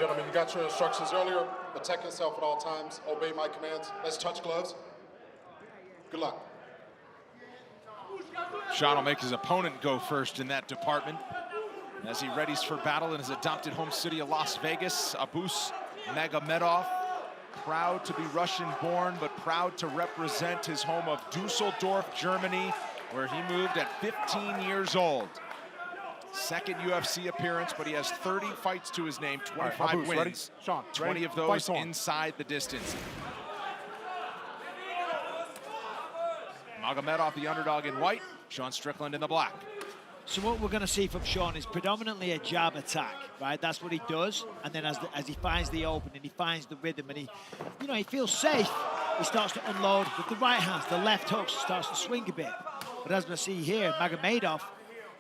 Gentlemen, you got your instructions earlier. Protect yourself at all times. Obey my commands. Let's touch gloves. Good luck. Sean will make his opponent go first in that department as he readies for battle in his adopted home city of Las Vegas. Abus Magomedov, proud to be Russian-born, but proud to represent his home of Dusseldorf, Germany, where he moved at 15 years old. Second UFC appearance, but he has 30 fights to his name, 25 wins. Ready? Sean, 20 of those inside the distance. Magomedov, the underdog in white, Sean Strickland in the black. So what we're going to see from Sean is predominantly a jab attack, right? That's what he does. And then as he finds the open and he finds the rhythm and he feels safe, he starts to unload with the right hand. The left hook starts to swing a bit. But as we see here, Magomedov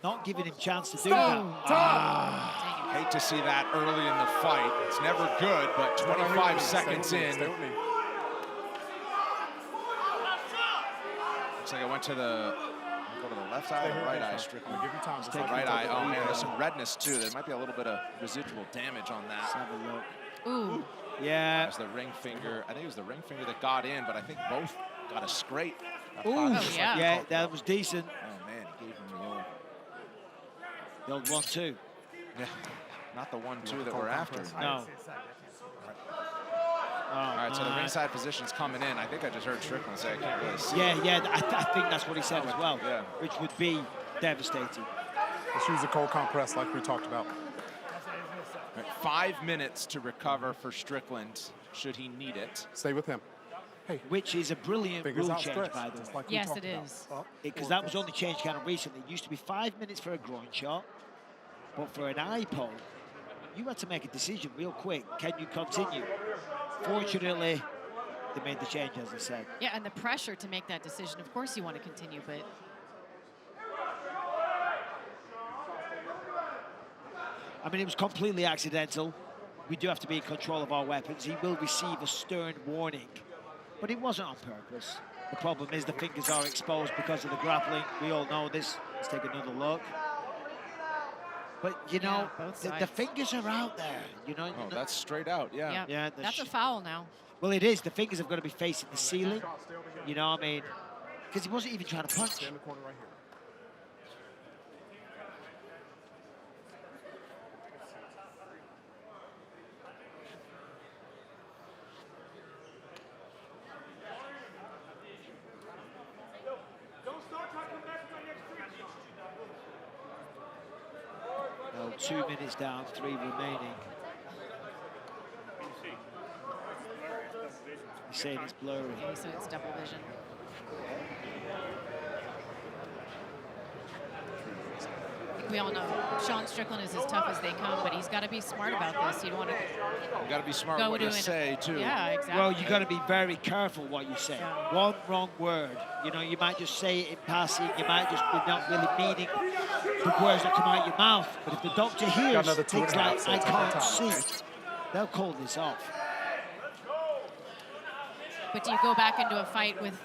not giving him chance to do that. Hate to see that early in the fight. It's never good, but 25 seconds in. Looks like I went to the left eye or the right eye, Strickland. Give him time. The right eye. Oh man, there's some redness too. There might be a little bit of residual damage on that. Let's have a look. Ooh. Yeah. It was the ring finger. I think it was the ring finger that got in, but I think both got a scrape. Ooh. Oh, yeah. Yeah, that was decent. Oh man, he gave him The old 1-2. yeah, not the 1-2 that we're after. No. All right, so the ringside position's coming in. I think I just heard Strickland say I can't really see. Yeah, I think that's what he said as well, yeah. which would be devastating. Let's use a cold compress like we talked about. Right, 5 minutes to recover for Strickland, should he need it. Stay with him. Hey, which is a brilliant rule change, outstretched, by the way. like Yes, it is. Because that was only changed kind of recently. It used to be 5 minutes for a groin shot, but for an eye poke, you had to make a decision real quick. Can you continue? Fortunately, they made the change, as I said. Yeah, and the pressure to make that decision. Of course you want to continue, but... I mean, it was completely accidental. We do have to be in control of our weapons. He will receive a stern warning, but it wasn't on purpose. The problem is the fingers are exposed because of the grappling. We all know this. Let's take another look. But, you know, the fingers are out there, you know. Oh, that's straight out, yeah. Yeah, that's a foul now. Well, it is. The fingers have got to be facing the ceiling. You know what I mean? Because he wasn't even trying to punch. Stay in the corner right here. Well, 2 minutes down, 3 remaining. He's saying it's blurry. Yeah, so it's double vision. We all know Sean Strickland is as tough as they come, but he's got to be smart about this. You don't want to. You got to be smart what you say too. Yeah, exactly. Well, you got to be very careful what you say. Yeah. One wrong word, you know, you might just say it in passing. You might just be not really meaning the words that come out your mouth. But if the doctor hears things like "I can't see," they'll call this off. But do you go back into a fight with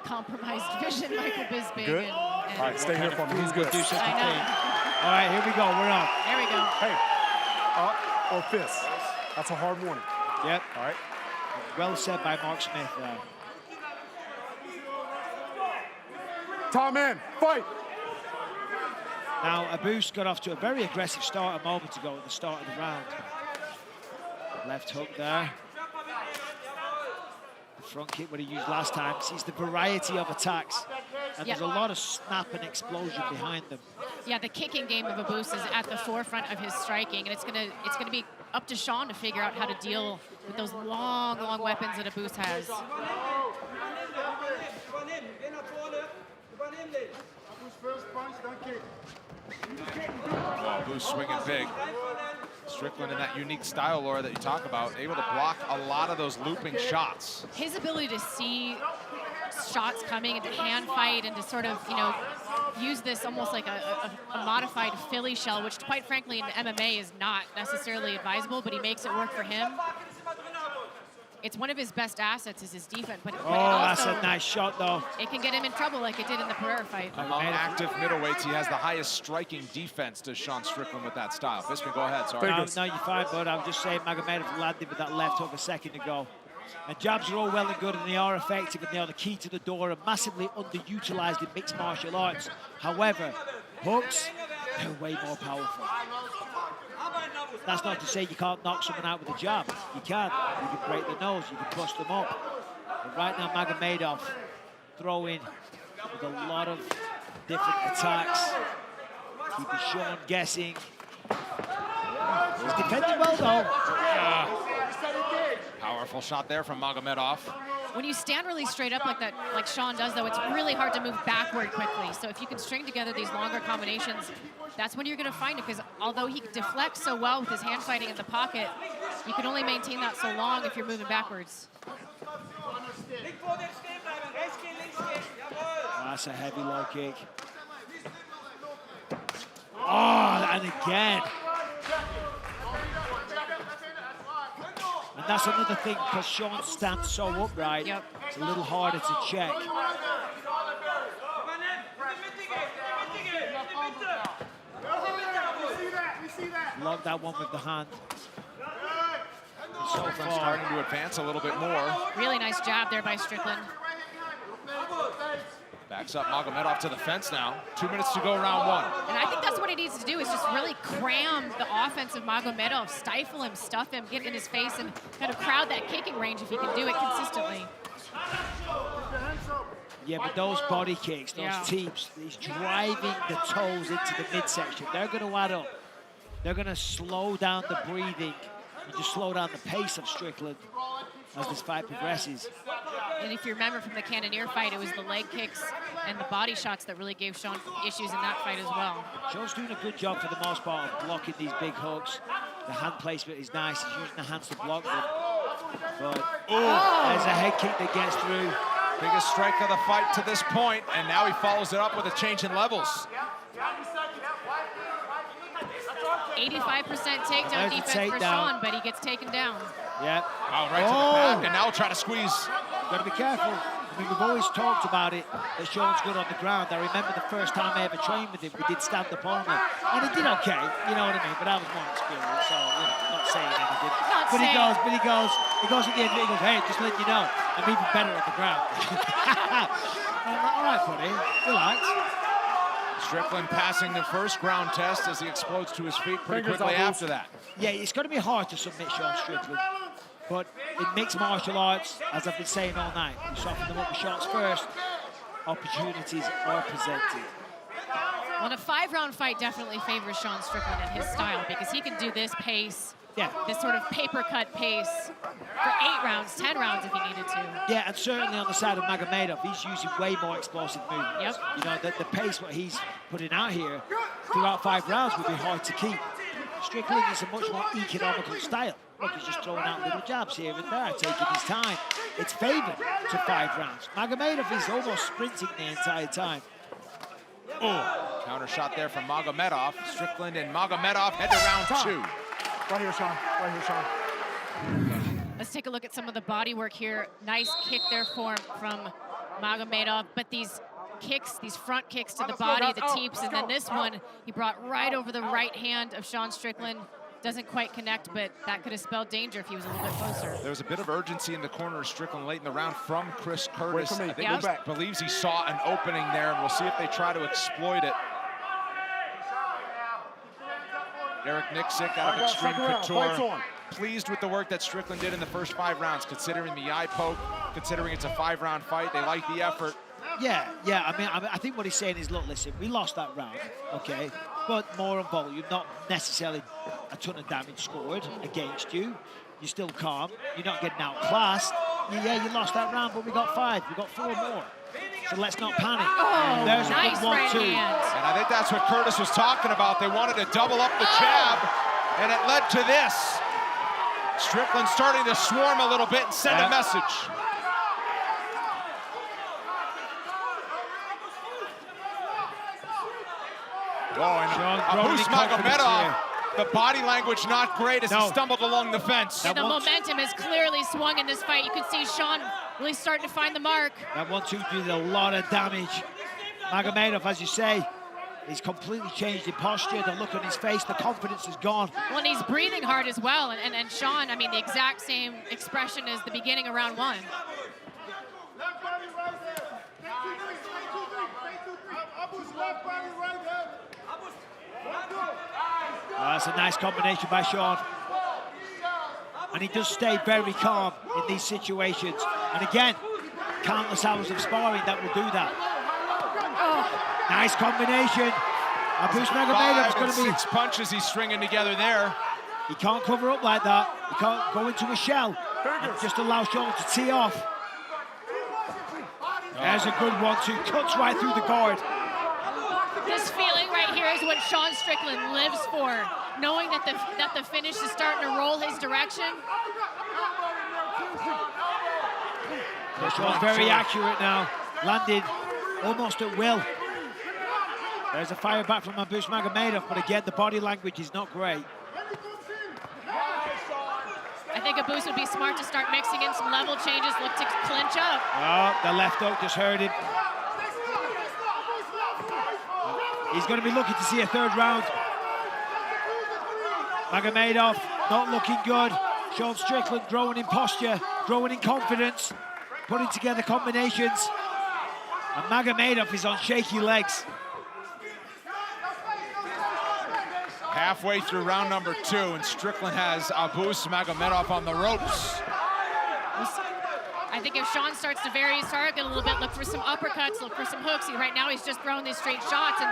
compromised vision, Michael Bisping? Good. And All right, stay here for me. He's good. Do such a I thing. know. All right, here we go. We're on. There we go. Hey, up or fist. That's a hard warning. Yep. All right. Well said by Mark Smith there. Time in. Fight. Now, Abus got off to a very aggressive start a moment ago at the start of the round. Left hook there. The front kick, what he used last time, sees the variety of attacks. And there's a lot of snap and explosion behind them. Yeah, the kicking game of Abus is at the forefront of his striking, and it's gonna be up to Sean to figure out how to deal with those long weapons that Abus has. Oh, Abus swinging big. Strickland in that unique style, Laura, that you talk about, able to block a lot of those looping shots. His ability to see shots coming and to hand fight and to sort of, you know, use this almost like a modified Philly shell, which quite frankly in MMA is not necessarily advisable, but he makes it work for him. it's one of his best assets is his defense, but, Oh, it that's also, a nice shot, though. it can get him in trouble like it did in the Pereira fight. Among active middleweights, he has the highest striking defense to Sean Strickland with that style. Bisping, go ahead, sorry. No, you're fine, bud. I'm just saying Magomedov landed with that left hook a second ago. And jabs are all well and good, and they are effective, and they are the key to the door, and massively underutilized in mixed martial arts. However, hooks, they're way more powerful. That's not to say you can't knock someone out with a jab. You can. You can break the nose. You can bust them up. But right now, Magomedov throwing with a lot of different attacks. Keeping Sean guessing. He's defending well, though. Powerful shot there from Magomedov. When you stand really straight up like that, like Sean does, though, it's really hard to move backward quickly. So if you can string together these longer combinations, that's when you're going to find it, because although he deflects so well with his hand fighting in the pocket, you can only maintain that so long if you're moving backwards. That's a heavy low kick. Oh, and again. And that's another thing, because Sean stands so upright, it's a little harder to check. Lock that one with the hand. So far, starting to advance a little bit more. Really nice jab there by Strickland. Backs up Magomedov to the fence now. 2 minutes to go, round one. And I think that's what he needs to do, is just really cram the offense of Magomedov, stifle him, stuff him, get in his face, and kind of crowd that kicking range if he can do it consistently. Yeah, but those body kicks, those teeps, he's driving the toes into the midsection. They're going to add up. They're going to slow down the breathing and just slow down the pace of Strickland as this fight progresses. And if you remember from the Cannonier fight, it was the leg kicks and the body shots that really gave Sean issues in that fight as well. Sean's doing a good job for the most part of blocking these big hooks. The hand placement is nice. He's using the hands to block them. But there's a head kick that gets through. Biggest strike of the fight to this point, and now he follows it up with a change in levels. 85% takedown defense for Sean, but he gets taken down. Yeah. Oh, right to the back, and now we'll try to squeeze. Got to be careful. I mean, we've always talked about it, that Sean's good on the ground. I remember the first time I ever trained with him, we did stand up only. And he did okay, you know what I mean? But I was more experienced, so, you know, not saying anything. But he goes at the end of it, he goes, hey, just letting you know, I'm even better on the ground. I'm like, all right, buddy, relax. Strickland passing the first ground test as he explodes to his feet pretty quickly after that. Yeah, it's going to be hard to submit Sean Strickland. But in mixed martial arts, as I've been saying all night, you soften them up with shots first, opportunities are presented. Well, a 5-round fight definitely favors Sean Strickland and his style, because he can do this pace, this sort of paper cut pace for 8 rounds, 10 rounds if he needed to. Yeah, and certainly on the side of Magomedov, he's using way more explosive movements. Yep. You know, the pace what he's putting out here throughout 5 rounds would be hard to keep. Strickland is a much more economical style. Look, he's just throwing out little jabs here and there, taking his time. It's favored to 5 rounds. Magomedov is almost sprinting the entire time. Oh, counter shot there from Magomedov. Strickland and Magomedov head to round 2. Right here, Sean. Right here, Sean. Let's take a look at some of the body work here. Nice kick there from Magomedov, but these kicks, these front kicks to the body, the teeps, and then this one, he brought right over the right hand of Sean Strickland. Doesn't quite connect, but that could have spelled danger if he was a little bit closer. There was a bit of urgency in the corner of Strickland late in the round from Chris Curtis. I think he believes he saw an opening there, and we'll see if they try to exploit it. Eric Nixick out of Extreme Couture, pleased with the work that Strickland did in the first 5 rounds, considering the eye poke, considering it's a 5-round fight. They like the effort. Yeah. I mean, I think what he's saying is, look, listen, we lost that round, okay? But more on volume, not necessarily a ton of damage scored against you. You're still calm. You're not getting outclassed. Yeah, you lost that round, but we got 5. We got 4 more. So let's not panic. Oh, there's nice a good 1-2. And I think that's what Curtis was talking about. They wanted to double up the jab, and it led to this. Strickland starting to swarm a little bit and send a message. Oh, and Abus Magomedov the body language not great as he stumbled along the fence. And the momentum has clearly swung in this fight. You can see Sean really starting to find the mark. That 1-2 did a lot of damage. Magomedov, as you say, he's completely changed in posture. The look on his face, the confidence is gone. Well, and he's breathing hard as well. And Sean, I mean, the exact same expression as the beginning of round one. That's a nice combination by Sean. And he does stay very calm in these situations. And again, countless hours of sparring that will do that. Oh. Nice combination. Abus Magomedov is going to be... 6 punches he's stringing together there. He can't cover up like that. He can't go into a shell and just allow Sean to tee off. There's a good 1-2, cuts right through the guard. This feeling right here is what Sean Strickland lives for, knowing that the finish is starting to roll his direction. Sean's very accurate now, landed almost at will. There's a fire back from Abus Magomedov, but again, the body language is not great. I think Abus would be smart to start mixing in some level changes, look to clinch up. Oh, the left hook just hurt him. He's going to be looking to see a third round. Magomedov not looking good. Sean Strickland growing in posture, growing in confidence, putting together combinations. And Magomedov is on shaky legs. Halfway through round number 2, and Strickland has Abus Magomedov on the ropes. I think if Sean starts to vary his target a little bit, look for some uppercuts, look for some hooks. Right now he's just throwing these straight shots. And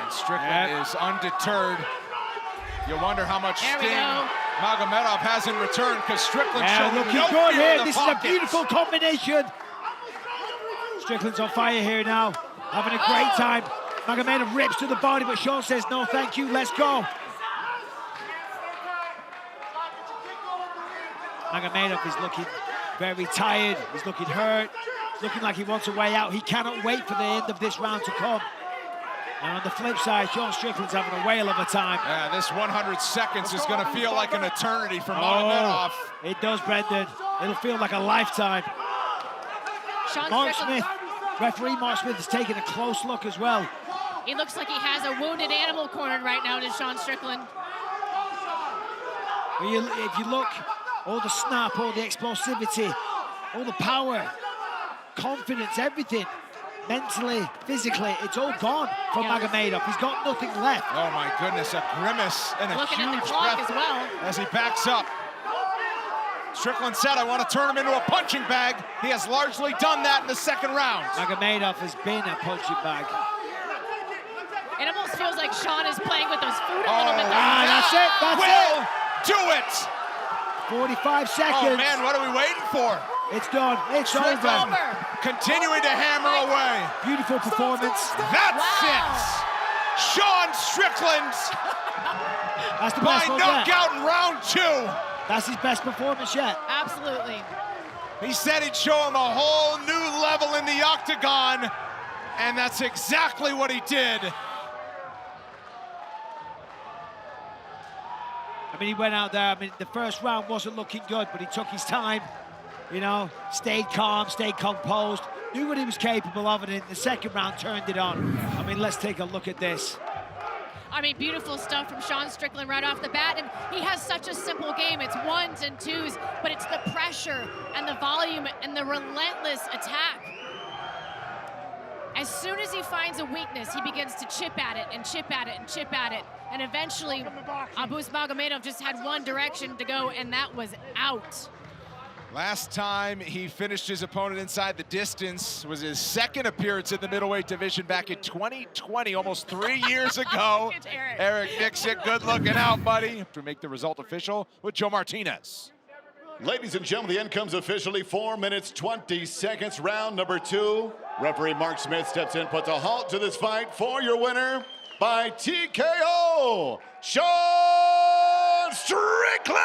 And Strickland is undeterred. You wonder how much sting Magomedov has in return, because Strickland showed looking no good fear here. in the This pocket. is a beautiful combination. Strickland's on fire here now, having a great time. Magomedov rips to the body, but Sean says, no, thank you, let's go. Magomedov is looking very tired. He's looking hurt. He's looking like he wants a way out. He cannot wait for the end of this round to come. And on the flip side, Sean Strickland's having a whale of a time. Yeah, this 100 seconds is going to feel like an eternity for Magomedov. It does, Brendan. It'll feel like a lifetime. Mark Smith, referee Mark Smith is taking a close look as well. he looks like he has a wounded animal cornered right now to Sean Strickland. If you look, all the snap, all the explosivity, all the power, confidence, everything, mentally, physically, it's all gone from Magomedov. He's got nothing left. Oh my goodness, a grimace and a Looking at huge the clock breath as well. as he backs up. Strickland said, I want to turn him into a punching bag. He has largely done that in the second round. Magomedov has been a punching bag. It almost feels like Sean is playing with those food a little bit. That's it, that's will it. Do it. 45 seconds. Oh man, what are we waiting for? It's done, it's It's over. over. Continuing to hammer away. Beautiful performance. That's it. Sean Strickland That's the by best one yet. knockout in round 2. That's his best performance yet. Absolutely. He said he'd show him a whole new level in the octagon, and that's exactly what he did. I mean, he went out there, I mean, the first round wasn't looking good, but he took his time, you know, stayed calm, stayed composed, knew what he was capable of, and in the second round turned it on. I mean, let's take a look at this. I mean, beautiful stuff from Sean Strickland right off the bat, and he has such a simple game. It's ones and twos, but it's the pressure and the volume and the relentless attack. As soon as he finds a weakness, he begins to chip at it and chip at it and chip at it, and eventually Abus Magomedov just had one direction to go, and that was out. Last time he finished his opponent inside the distance was his second appearance in the middleweight division back in 2020, almost 3 years ago. Eric Nixon, good looking out, buddy. To make the result official with Joe Martinez. Ladies and gentlemen, the end comes officially 4 minutes, 20 seconds, round number 2. Referee Mark Smith steps in, puts a halt to this fight for your winner by TKO, Sean Strickland!